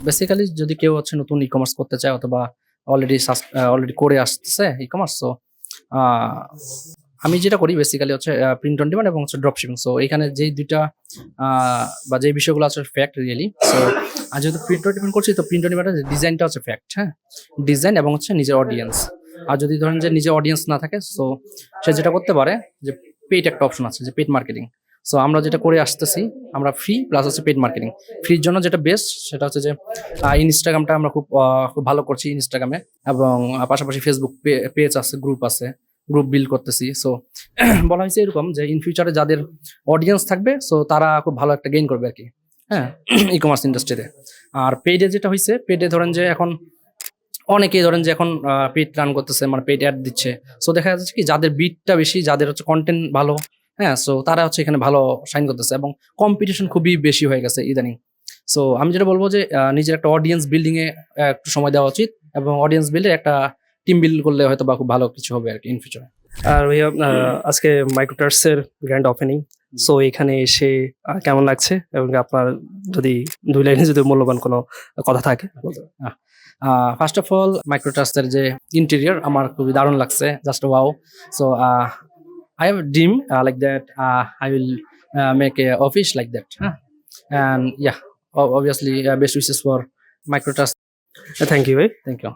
Basically যদি কেউ হচ্ছে নতুন ই-কমার্স করতে চায় অথবা অলরেডি করে আসতেছে ই-কমার্স, সো আমি যেটা করি বেসিক্যালি হচ্ছে প্রিন্ট অন ডিমান্ড এবং হচ্ছে ড্রপ শিপিং। সো এখানে যেই ২ টা বা যেই বিষয়গুলো আছে ফ্যাক্ট রিয়েলি। সো যেহেতু প্রিন্ট অন ডিমান্ড করছি, তো প্রিন্ট অন ডিমান্ডের ডিজাইনটা হচ্ছে ফ্যাক্ট, হ্যাঁ? ডিজাইন এবং হচ্ছে নিজের অডিয়েন্স। আর যদি ধরেন যে নিজের অডিয়েন্স না থাকে, সো সে যেটা করতে পারে যে পেইড একটা অপশন আছে যে পেইড মার্কেটিং। সো আমরা যেটা করে আসতেছি, আমরা ফ্রি প্লাস হচ্ছে পেইড মার্কেটিং। ফ্রির জন্য যেটা বেস্ট সেটা হচ্ছে যে ইনস্টাগ্রামটা আমরা খুব ভালো করছি ইনস্টাগ্রামে, এবং পাশাপাশি ফেসবুক পেজ আছে, গ্রুপ বিল্ড করতেছি। সো বলা হয়েছে এরকম যে ইন ফিউচারে যাদের অডিয়েন্স থাকবে, সো তারা খুব ভালো একটা গেইন করবে আর কি, হ্যাঁ, ই-কমার্স ইন্ডাস্ট্রিতে। আর পেইডে যেটা হয়েছে, পেইডে ধরেন যে এখন অনেকেই ধরেন যে এখন পেইড রান করতেছে, মানে পেইড অ্যাড দিচ্ছে। সো দেখা যাচ্ছে কি যাদের বিটটা বেশি, যাদের হচ্ছে কন্টেন্ট ভালো, হ্যাঁ, সো তারা হচ্ছে এখানে ভালো শাইন করতেছে, এবং কম্পিটিশন খুবই বেশি হয়ে গেছে ইদানিং। সো আমি যেটা বলবো যে নিজের একটা অডিয়েন্স বিল্ডিং এ একটু সময় দেওয়া উচিত, এবং অডিয়েন্স বিল্ডের একটা টিম বিল্ড করলে হয়তো বা খুব ভালো কিছু হবে আর কি ইন ফিউচারে। আর ভাইয়া আজকে মাইক্রোটার্সের গ্র্যান্ড ওপেনিং, সো এখানে এসে কেমন লাগছে, এবং আপনার যদি ২ লাইনে যদি মূল্যবান কোনো কথা থাকে বলতে পারেন। ফার্স্ট অফ অল মাইক্রোটাস্টের যে ইন্টেরিয়র আমার খুবই দারুণ লাগছে, just wow. So I have dream like that, I will make a office like that, হ্যাঁ, and yeah, obviously best wishes for মাইক্রোটাস্ট। থ্যাংক ইউ ভাই। Thank you.